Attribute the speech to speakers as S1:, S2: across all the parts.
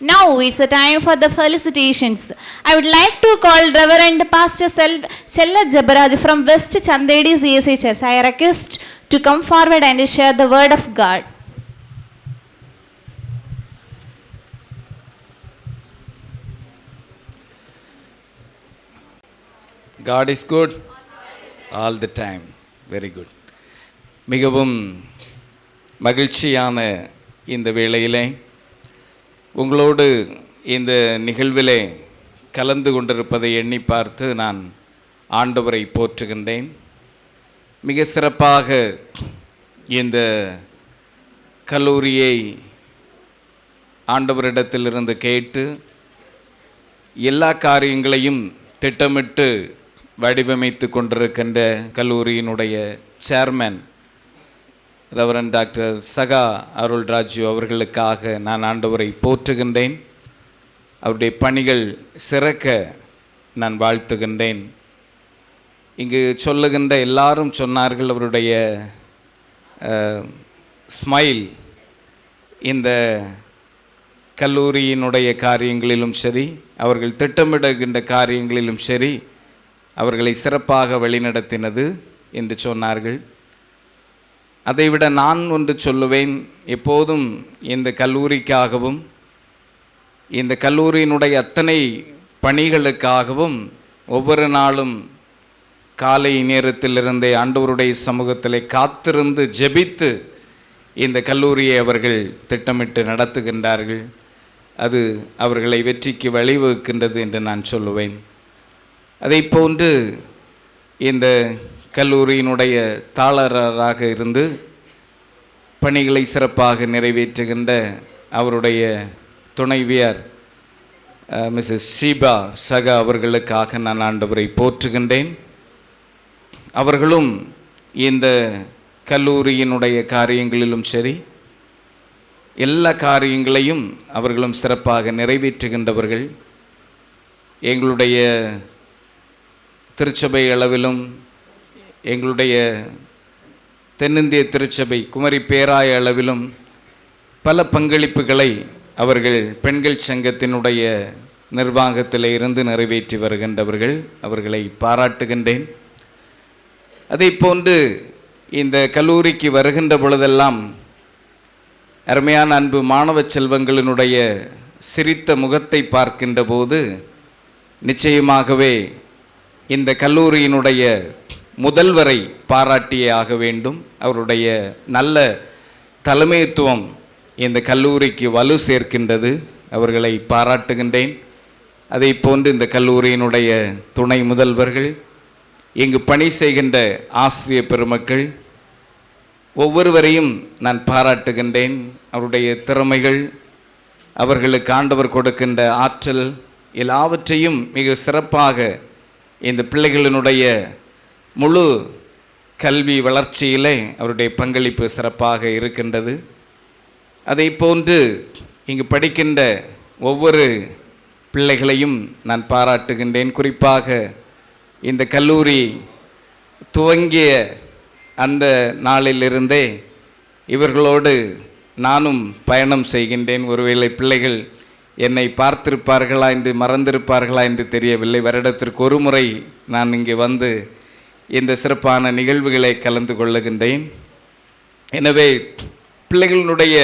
S1: Now it's the time for the felicitations. I would like to call Reverend Pastor Chella Jabaraj from West Chandedi CSA Church. I request to come forward and share the word of God.
S2: God is good all the time. Very good. மிகவும் மகிழ்ச்சியான இந்த வேளையிலே உங்களோடு இந்த நிகழ்விலே கலந்து கொண்டிருப்பதை எண்ணி பார்த்து நான் ஆண்டவரை போற்றுகின்றேன். மிக சிறப்பாக இந்த கல்லூரியை ஆண்டவரிடத்திலிருந்து கேட்டு எல்லா காரியங்களையும் திட்டமிட்டு வடிவமைத்து கொண்டிருக்கின்ற கல்லூரியினுடைய சேர்மன் ரெவரண்ட் டாக்டர் சகா அருள்ராஜு அவர்களுக்காக நான் ஆண்டவரை போற்றுகின்றேன். அவருடைய பணிகள் சிறக்க நான் வாழ்த்துகின்றேன். இங்கு சொல்லுகின்ற எல்லாரும் சொன்னார்கள், அவருடைய ஸ்மைல் இந்த கல்லூரியினுடைய காரியங்களிலும் சரி, அவர்கள் திட்டமிடுகின்ற காரியங்களிலும் சரி, அவர்களை சிறப்பாக வழிநடத்தினது என்று சொன்னார்கள். அதைவிட நான் ஒன்று சொல்லுவேன், எப்போதும் இந்த கல்லூரிக்காகவும் இந்த கல்லூரியினுடைய அத்தனை பணிகளுக்காகவும் ஒவ்வொரு நாளும் காலை நேரத்திலிருந்தே ஆண்டவருடைய சமூகத்தில் காத்திருந்து ஜெபித்து இந்த கல்லூரியை அவர்கள் திட்டமிட்டு நடத்துகின்றார்கள். அது அவர்களை வெற்றிக்கு வழிவகுக்கின்றது என்று நான் சொல்லுவேன். அதை போன்று இந்த கல்லூரியினுடைய தாளராக இருந்து பணிகளை சிறப்பாக நிறைவேற்றுகின்ற அவருடைய துணைவியார் மிஸ்ஸஸ் ஷீபா சகா அவர்களுக்காக நான் ஆண்டவரை போற்றுகின்றேன். அவர்களும் இந்த கல்லூரியினுடைய காரியங்களிலும் சரி, எல்லா காரியங்களையும் அவர்களும் சிறப்பாக நிறைவேற்றுகின்றவர்கள். எங்களுடைய திருச்சபை அளவிலும் எங்களுடைய தென்னிந்திய திருச்சபை குமரி பேராய அளவிலும் பல பங்களிப்புகளை அவர்கள் பெண்கள் சங்கத்தினுடைய நிர்வாகத்தில் இருந்து நிறைவேற்றி வருகின்றவர்கள். அவர்களை பாராட்டுகின்றேன். அதை போன்று இந்த கல்லூரிக்கு வருகின்ற பொழுதெல்லாம் அருமையான அன்பு மாணவ செல்வங்களினுடைய சிரித்த முகத்தை பார்க்கின்ற போது நிச்சயமாகவே இந்த கல்லூரியினுடைய முதல்வரை பாராட்டியே ஆக வேண்டும். அவருடைய நல்ல தலைமைத்துவம் இந்த கல்லூரிக்கு வலு சேர்க்கின்றது. அவர்களை பாராட்டுகின்றேன். அதை போன்று இந்த கல்லூரியினுடைய துணை முதல்வர்கள், இங்கு பணி செய்கின்ற ஆசிரியர் பெருமக்கள் ஒவ்வொருவரையும் நான் பாராட்டுகின்றேன். அவருடைய திறமைகள், அவர்களுக்கு ஆண்டவர் கொடுக்கின்ற ஆற்றல் எல்லாவற்றையும் மிக சிறப்பாக இந்த பிள்ளைகளினுடைய முழு கல்வி வளர்ச்சியிலே அவருடைய பங்களிப்பு சிறப்பாக இருக்கின்றது. அதை போன்று இங்கு படிக்கின்ற ஒவ்வொரு பிள்ளைகளையும் நான் பாராட்டுகின்றேன். குறிப்பாக இந்த கல்லூரி துவங்கிய அந்த நாளிலிருந்தே இவர்களோடு நானும் பயணம் செய்கின்றேன். ஒருவேளை பிள்ளைகள் என்னை பார்த்திருப்பார்களா என்று மறந்திருப்பார்களா என்று தெரியவில்லை. வருடத்திற்கு ஒரு முறை நான் இங்கே வந்து இந்த சிறப்பான நிகழ்வுகளை கலந்து கொள்ளுகின்றேன். எனவே பிள்ளைகளினுடைய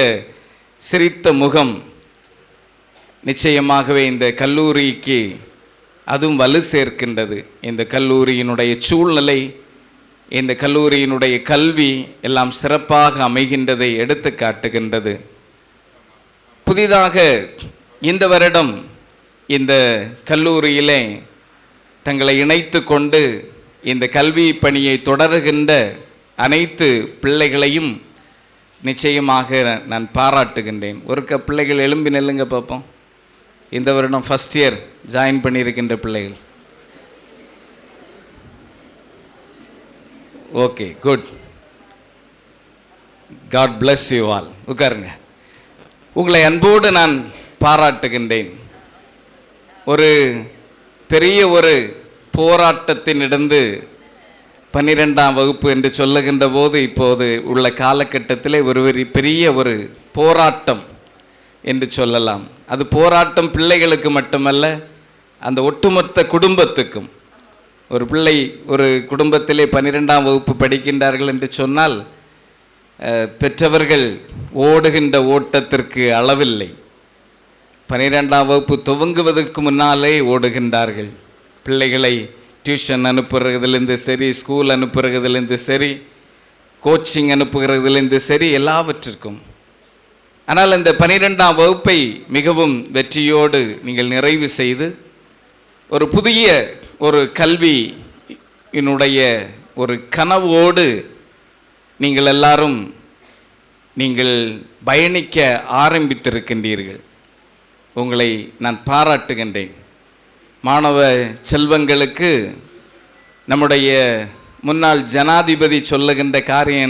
S2: சிரித்த முகம் நிச்சயமாகவே இந்த கல்லூரிக்கு அதுவும் வலு சேர்க்கின்றது. இந்த கல்லூரியினுடைய சூழ்நிலை, இந்த கல்லூரியினுடைய கல்வி எல்லாம் சிறப்பாக அமைகின்றதை எடுத்து காட்டுகின்றது. புதிதாக இந்த வருடம் இந்த கல்லூரியிலே தங்களை இணைத்து கொண்டு இந்த கல்வி பணியை தொடருகின்ற அனைத்து பிள்ளைகளையும் நிச்சயமாக நான் பாராட்டுகின்றேன். ஒரு பிள்ளைகள் எழும்பி நெல்லுங்க பார்ப்போம். இந்த வருடம் ஃபஸ்ட் இயர் ஜாயின் பண்ணியிருக்கின்ற பிள்ளைகள். Okay, good. God bless you all. உட்காருங்க. உங்களை அன்போடு நான் பாராட்டுகின்றேன். ஒரு பெரிய ஒரு போராட்டத்தினிடந்து 12ஆம் வகுப்பு என்று சொல்லுகின்ற போது இப்போது உள்ள காலகட்டத்தில் ஒரு பெரிய ஒரு போராட்டம் என்று சொல்லலாம். அது போராட்டம் பிள்ளைகளுக்கு மட்டுமல்ல, அந்த ஒட்டுமொத்த குடும்பத்துக்கும். ஒரு பிள்ளை ஒரு குடும்பத்திலே 12ஆம் வகுப்பு படிக்கின்றார்கள் என்று சொன்னால் பெற்றவர்கள் ஓடுகின்ற ஓட்டத்திற்கு அளவில்லை. 12ஆம் வகுப்பு துவங்குவதற்கு முன்னாலே ஓடுகின்றார்கள். பிள்ளைகளை டியூஷன் அனுப்புகிறதுலேருந்து சரி, ஸ்கூல் அனுப்புகிறதுலேருந்து சரி, கோச்சிங் அனுப்புகிறதுலேருந்து சரி, எல்லாவற்றிற்கும். ஆனால் இந்த 12ஆம் வகுப்பை மிகவும் வெற்றியோடு நீங்கள் நிறைவு செய்து ஒரு புதிய ஒரு கல்வியினுடைய ஒரு கனவோடு நீங்கள் எல்லாரும் நீங்கள் பயணிக்க ஆரம்பித்திருக்கின்றீர்கள். உங்களை நான் பாராட்டுகின்றேன். மாணவ செல்வங்களுக்கு நம்முடைய முன்னாள் ஜனாதிபதி சொல்லுகின்ற காரியம்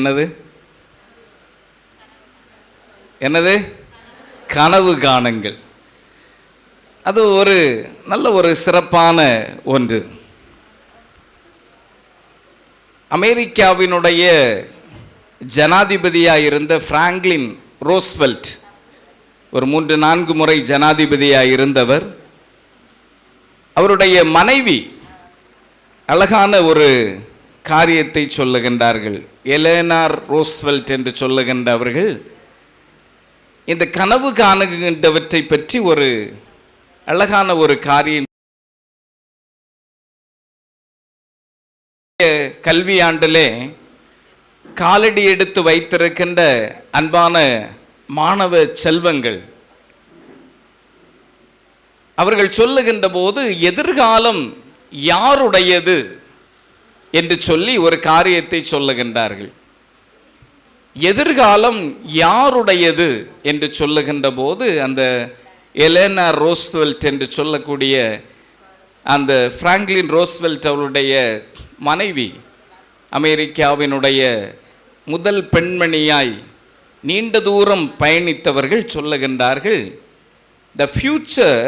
S2: என்னது? கனவு காணுங்கள். அது ஒரு நல்ல ஒரு சிறப்பான ஒன்று. அமெரிக்காவினுடைய ஜனாதிபதியாக இருந்த பிராங்க்லின் ரோஸ்வெல்ட், ஒரு 3-4 முறை ஜனாதிபதியாக இருந்தவர். அவருடைய மனைவி அழகான ஒரு காரியத்தை சொல்லுகின்றார்கள். எலேனார் ரோஸ்வெல்ட் என்று சொல்லுகின்றவர்கள் இந்த கனவு காணுகின்றவற்றை பற்றி ஒரு அழகான ஒரு காரியம். கல்வியாண்டிலே காலடி எடுத்து வைத்திருக்கின்ற அன்பான மாணவ செல்வங்கள், அவர்கள் சொல்லுகின்ற போது எதிர்காலம் யாருடையது என்று சொல்லி ஒரு காரியத்தை சொல்லுகின்றார்கள். எதிர்காலம் யாருடையது என்று சொல்லுகின்ற போது அந்த எலேனா ரோஸ்வெல்ட் என்று சொல்லக்கூடிய அந்த பிராங்க்லின் ரோஸ்வெல்ட் அவருடைய மனைவி, அமெரிக்காவினுடைய முதல் பெண்மணியாய் நீண்ட தூரம் பயணித்தவர்கள் சொல்லுகின்றார்கள், the future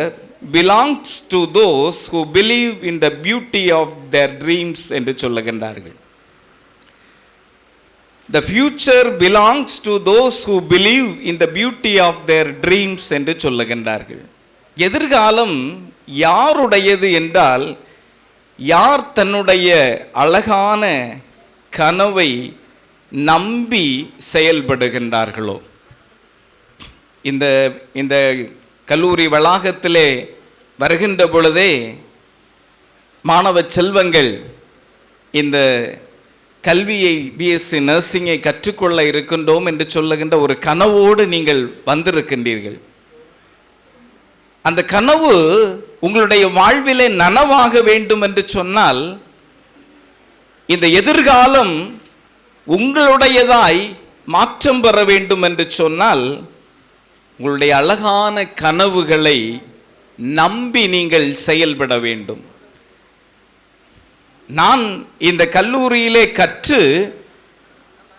S2: belongs to those who believe in the beauty of their dreams என்று சொல்லுகின்றார்கள். The future belongs to those who believe in the beauty of their dreams என்று சொல்லுகின்றார்கள். எதிர்காலம் யாருடையது என்றால், யார் தன்னுடைய அழகான கனவை நம்பி செயல்படுகின்றார்களோ. இந்த கல்லூரி வளாகத்திலே வருகின்ற பொழுதே மாணவ செல்வங்கள் இந்த கல்வியை, பிஎஸ்சி நர்சிங்கை கற்றுக்கொள்ள இருக்கின்றோம் என்று சொல்லுகின்ற ஒரு கனவோடு நீங்கள் வந்திருக்கின்றீர்கள். அந்த கனவு உங்களுடைய வாழ்விலே நனவாக வேண்டும் என்று சொன்னால், இந்த எதிர்காலம் உங்களுடையதாய் மாற்றம் பெற வேண்டும் என்று சொன்னால், உங்களுடைய அழகான கனவுகளை நம்பி நீங்கள் செயல்பட வேண்டும். நான் இந்த கல்லூரியிலே கற்று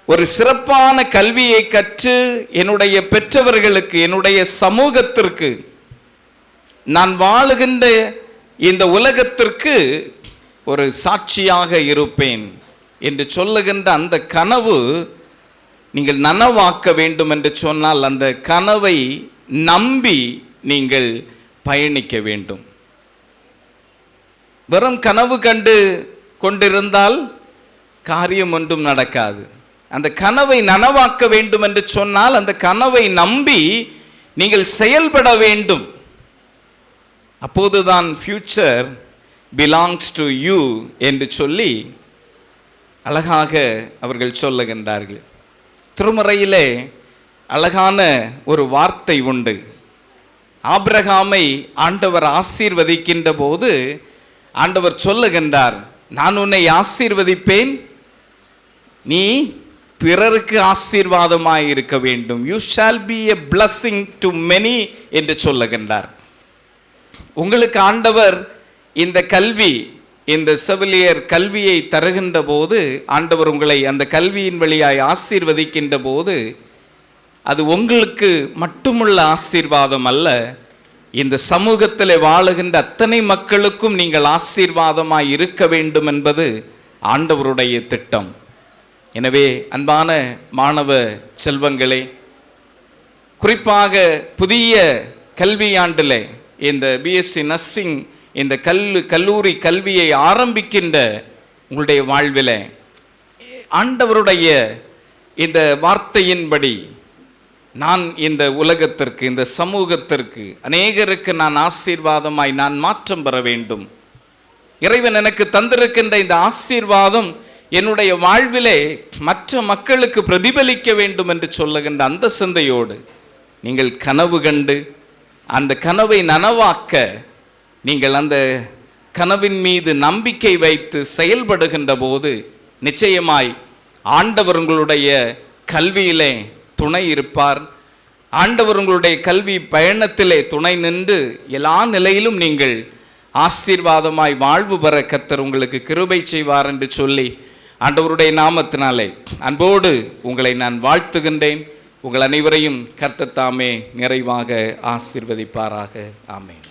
S2: ஒரு சிறப்பான கல்வியை கற்று என்னுடைய பெற்றவர்களுக்கு, என்னுடைய சமூகத்திற்கு, நான் வாழுகின்ற இந்த உலகத்திற்கு ஒரு சாட்சியாக இருப்பேன் என்று சொல்லுகின்ற அந்த கனவு நீங்கள் நனவாக்க வேண்டும் என்று சொன்னால், அந்த கனவை நம்பி நீங்கள் பயணிக்க வேண்டும். வெறும் கனவு கண்டு கொண்டிருந்தால் காரியம் ஒன்றும் நடக்காது. அந்த கனவை நனவாக்க வேண்டும் என்று சொன்னால், அந்த கனவை நம்பி நீங்கள் செயல்பட வேண்டும். அப்போதுதான் ஃபியூச்சர் பிலாங்ஸ் டு யூ என்று சொல்லி அழகாக அவர்கள் சொல்லுகின்றார்கள். திருமறையிலே அழகான ஒரு வார்த்தை உண்டு. ஆபிரகாமை ஆண்டவர் ஆசீர்வதிக்கின்ற போது ஆண்டவர் சொல்லுகின்றார், நான் உன்னை ஆசீர்வதிப்பேன், நீ பிறருக்கு ஆசீர்வாதமாய் இருக்க வேண்டும். You shall be a blessing to many என்று சொல்லுகின்றார். உங்களுக்கு ஆண்டவர் இந்த கல்வி, இந்த செவிலியர் கல்வியை தருகின்ற போது, ஆண்டவர் உங்களை அந்த கல்வியின் வழியாய் ஆசீர்வதிக்கின்ற போது, அது உங்களுக்கு மட்டுமுள்ள ஆசீர்வாதம் அல்ல, இந்த சமூகத்தில் வாழுகின்ற அத்தனை மக்களுக்கும் நீங்கள் ஆசீர்வாதமாய் இருக்க வேண்டும் என்பது ஆண்டவருடைய திட்டம். எனவே அன்பான மாணவ செல்வங்களே, குறிப்பாக புதிய கல்வியாண்டில் இந்த பிஎஸ்சி நர்சிங் இந்த கல்லூரி கல்வியை ஆரம்பிக்கின்ற உங்களுடைய வாழ்வில் ஆண்டவருடைய இந்த வார்த்தையின்படி நான் இந்த உலகத்திற்கு, இந்த சமூகத்திற்கு, அநேகருக்கு நான் ஆசீர்வாதமாய் நான் மாற்றம் பெற வேண்டும். இறைவன் எனக்கு தந்திருக்கின்ற இந்த ஆசீர்வாதம் என்னுடைய வாழ்விலே மற்ற மக்களுக்கு பிரதிபலிக்க வேண்டும் என்று சொல்லுகின்ற அந்த சிந்தையோடு நீங்கள் கனவு கண்டு அந்த கனவை நனவாக்க நீங்கள் அந்த கனவின் மீது நம்பிக்கை வைத்து செயல்படுகின்ற போது நிச்சயமாய் ஆண்டவர் உங்களுடைய கல்வியிலே துணை இருப்பார். ஆண்டவர் உங்களுடைய கல்வி பயணத்திலே துணை நின்று எல்லா நிலையிலும் நீங்கள் ஆசீர்வாதமாய் வாழ்வு பெற கர்த்தர் உங்களுக்கு கிருபை செய்வார் என்று சொல்லி ஆண்டவருடைய நாமத்தினாலே அன்போடு உங்களை நான் வாழ்த்துகின்றேன். உங்கள் அனைவரையும் கர்த்தர் தாமே நிறைவாக ஆசீர்வதிப்பாராக. ஆமென்.